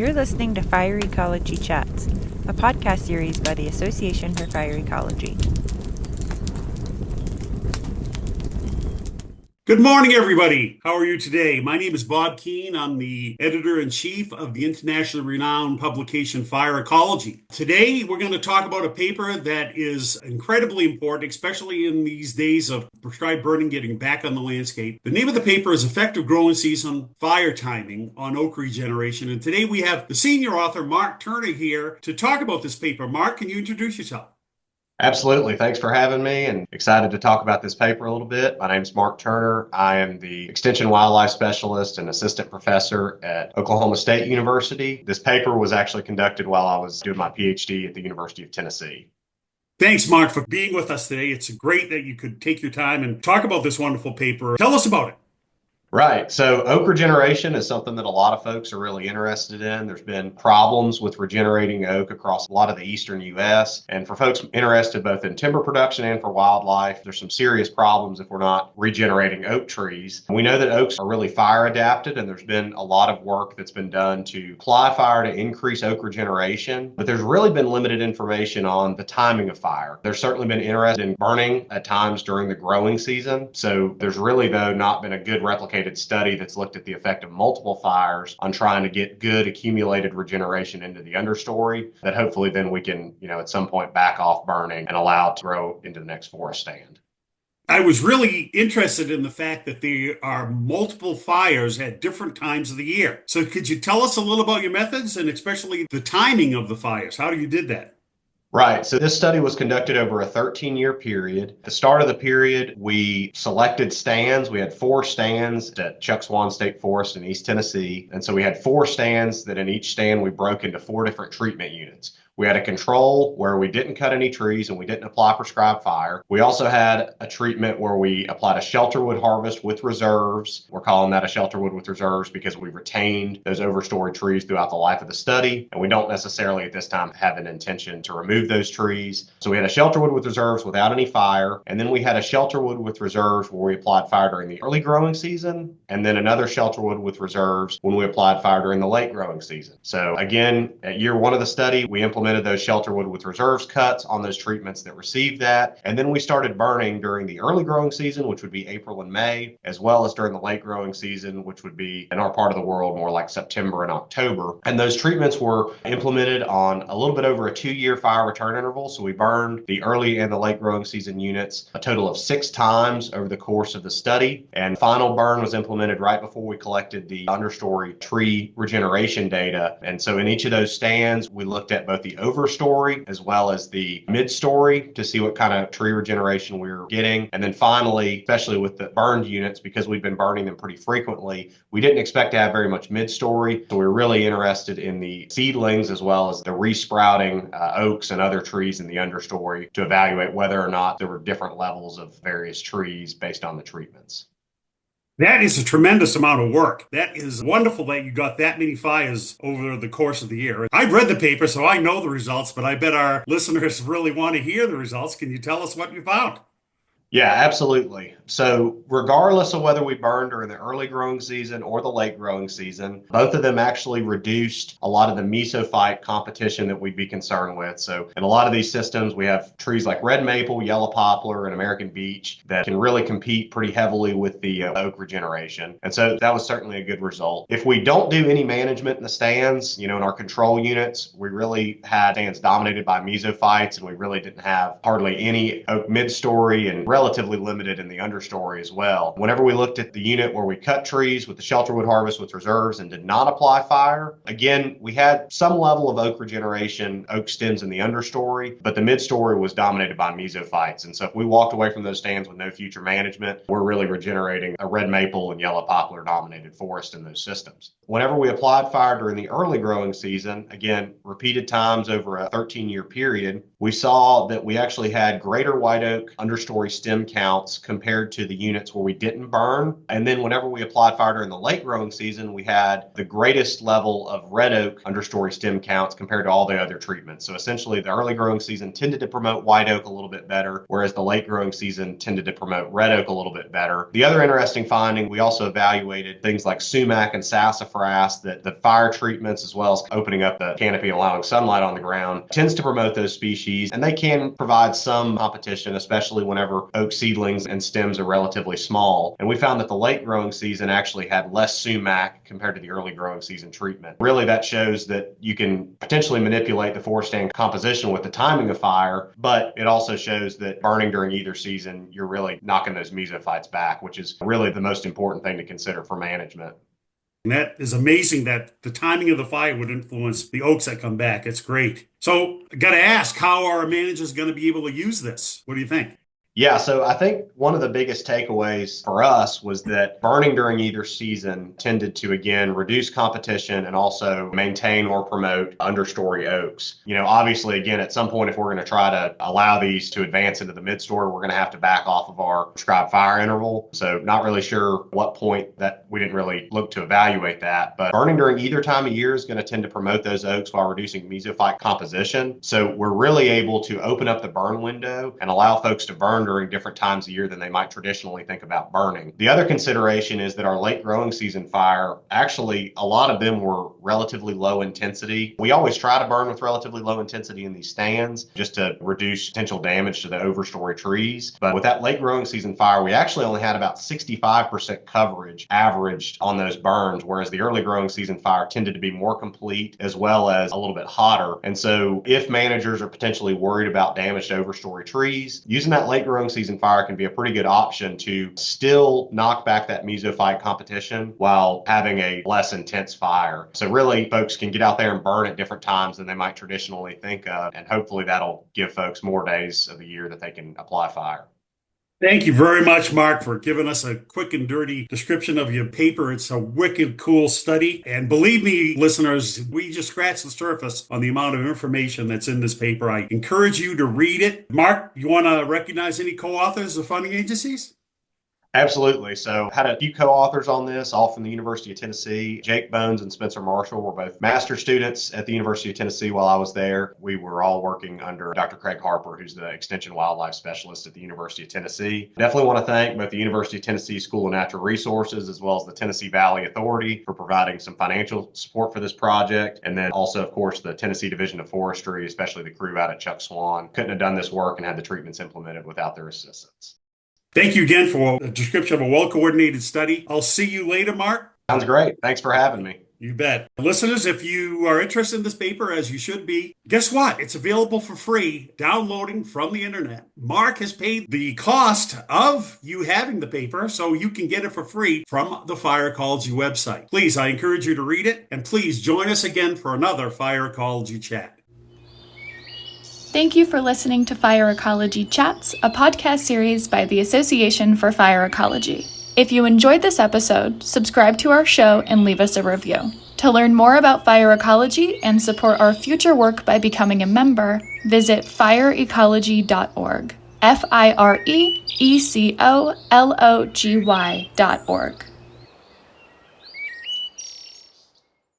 You're listening to Fire Ecology Chats, a podcast series by the Association for Fire Ecology. Good morning, everybody. How are you today? My name is Bob Keane. I'm the editor-in-chief of the internationally renowned publication Fire Ecology. Today, we're going to talk about a paper that is incredibly important, especially in these days of prescribed burning getting back on the landscape. The name of the paper is Effective Growing Season Fire Timing on Oak Regeneration. And today we have the senior author, Mark Turner, here to talk about this paper. Mark, can you introduce yourself? Absolutely. Thanks for having me and excited to talk about this paper a little bit. My name is Mark Turner. I am the Extension Wildlife Specialist and Assistant Professor at Oklahoma State University. This paper was actually conducted while I was doing my PhD at the University of Tennessee. Thanks, Mark, for being with us today. It's great that you could take your time and talk about this wonderful paper. Tell us about it. Right. So oak regeneration is something that a lot of folks are really interested in. There's been problems with regenerating oak across a lot of the eastern U.S. And for folks interested both in timber production and for wildlife, there's some serious problems if we're not regenerating oak trees. We know that oaks are really fire adapted, and there's been a lot of work that's been done to apply fire to increase oak regeneration. But there's really been limited information on the timing of fire. There's certainly been interest in burning at times during the growing season. So there's really, though, not been a good replicated study that's looked at the effect of multiple fires on trying to get good accumulated regeneration into the understory that hopefully then we can, at some point back off burning and allow it to grow into the next forest stand. I was really interested in the fact that there are multiple fires at different times of the year. So could you tell us a little about your methods and especially the timing of the fires? How you did that? Right. So this study was conducted over a 13-year period. At the start of the period, we selected stands. We had 4 stands at Chuck Swan State Forest in East Tennessee. And so we had 4 stands that in each stand we broke into 4 different treatment units. We had a control where we didn't cut any trees and we didn't apply prescribed fire. We also had a treatment where we applied a shelterwood harvest with reserves. We're calling that a shelterwood with reserves because we retained those overstory trees throughout the life of the study. And we don't necessarily at this time have an intention to remove those trees. So we had a shelterwood with reserves without any fire. And then we had a shelterwood with reserves where we applied fire during the early growing season. And then another shelterwood with reserves when we applied fire during the late growing season. So again, at year 1 of the study, we implemented those shelterwood with reserves cuts on those treatments that received that. And then we started burning during the early growing season, which would be April and May, as well as during the late growing season, which would be in our part of the world more like September and October. And those treatments were implemented on a little bit over a 2-year fire return interval. So we burned the early and the late growing season units a total of 6 times over the course of the study. And final burn was implemented right before we collected the understory tree regeneration data. And so in each of those stands, we looked at both the overstory as well as the midstory to see what kind of tree regeneration we were getting. And then finally, especially with the burned units, because we've been burning them pretty frequently, we didn't expect to have very much midstory. So we were really interested in the seedlings as well as the resprouting oaks and other trees in the understory to evaluate whether or not there were different levels of various trees based on the treatments. That is a tremendous amount of work. That is wonderful that you got that many fires over the course of the year. I've read the paper, so I know the results, but I bet our listeners really want to hear the results. Can you tell us what you found? Yeah, absolutely. So regardless of whether we burned during the early growing season or the late growing season, both of them actually reduced a lot of the mesophyte competition that we'd be concerned with. So in a lot of these systems, we have trees like red maple, yellow poplar, and American beech that can really compete pretty heavily with the oak regeneration. And so that was certainly a good result. If we don't do any management in the stands, in our control units, we really had stands dominated by mesophytes, and we really didn't have hardly any oak midstory and relatively limited in the understory as well. Whenever we looked at the unit where we cut trees with the shelterwood harvest with reserves and did not apply fire, again, we had some level of oak regeneration, oak stems in the understory, but the midstory was dominated by mesophytes. And so if we walked away from those stands with no future management, we're really regenerating a red maple and yellow poplar dominated forest in those systems. Whenever we applied fire during the early growing season, again, repeated times over a 13-year period, we saw that we actually had greater white oak understory stem stem counts compared to the units where we didn't burn. And then whenever we applied fire during the late growing season, we had the greatest level of red oak understory stem counts compared to all the other treatments. So essentially the early growing season tended to promote white oak a little bit better, whereas the late growing season tended to promote red oak a little bit better. The other interesting finding, we also evaluated things like sumac and sassafras, that the fire treatments, as well as opening up the canopy and allowing sunlight on the ground, tends to promote those species, and they can provide some competition, especially whenever oak seedlings and stems are relatively small. And we found that the late growing season actually had less sumac compared to the early growing season treatment. Really, that shows that you can potentially manipulate the forest stand composition with the timing of fire, but it also shows that burning during either season, you're really knocking those mesophytes back, which is really the most important thing to consider for management. And that is amazing that the timing of the fire would influence the oaks that come back. It's great. So I got to ask, how are our managers going to be able to use this? What do you think? Yeah, so I think one of the biggest takeaways for us was that burning during either season tended to, again, reduce competition and also maintain or promote understory oaks. Obviously, again, at some point, if we're going to try to allow these to advance into the mid-story, we're going to have to back off of our prescribed fire interval. So not really sure what point that we didn't really look to evaluate that. But burning during either time of year is going to tend to promote those oaks while reducing mesophyte composition. So we're really able to open up the burn window and allow folks to burn during different times of year than they might traditionally think about burning. The other consideration is that our late growing season fire, actually, a lot of them were relatively low intensity. We always try to burn with relatively low intensity in these stands just to reduce potential damage to the overstory trees. But with that late growing season fire, we actually only had about 65% coverage averaged on those burns, whereas the early growing season fire tended to be more complete as well as a little bit hotter. And so if managers are potentially worried about damage to overstory trees, using that late growing season fire can be a pretty good option to still knock back that mesophyte competition while having a less intense fire. So really, folks can get out there and burn at different times than they might traditionally think of, and hopefully that'll give folks more days of the year that they can apply fire. Thank you very much, Mark, for giving us a quick and dirty description of your paper. It's a wicked cool study. And believe me, listeners, we just scratched the surface on the amount of information that's in this paper. I encourage you to read it. Mark, you want to recognize any co-authors of funding agencies? Absolutely. So had a few co-authors on this, all from the University of Tennessee. Jake Bones and Spencer Marshall were both master students at the University of Tennessee while I was there. We were all working under Dr. Craig Harper, who's the Extension Wildlife Specialist at the University of Tennessee. Definitely want to thank both the University of Tennessee School of Natural Resources as well as the Tennessee Valley Authority for providing some financial support for this project. And then also, of course, the Tennessee Division of Forestry, especially the crew out at Chuck Swan. Couldn't have done this work and had the treatments implemented without their assistance. Thank you again for a description of a well-coordinated study. I'll see you later, Mark. Sounds great. Thanks for having me. You bet. Listeners, if you are interested in this paper, as you should be, guess what? It's available for free, downloading from the internet. Mark has paid the cost of you having the paper, so you can get it for free from the Fire Ecology website. Please, I encourage you to read it, and please join us again for another Fire Ecology Chat. Thank you for listening to Fire Ecology Chats, a podcast series by the Association for Fire Ecology. If you enjoyed this episode, subscribe to our show and leave us a review. To learn more about fire ecology and support our future work by becoming a member, visit fireecology.org. fireecology.org.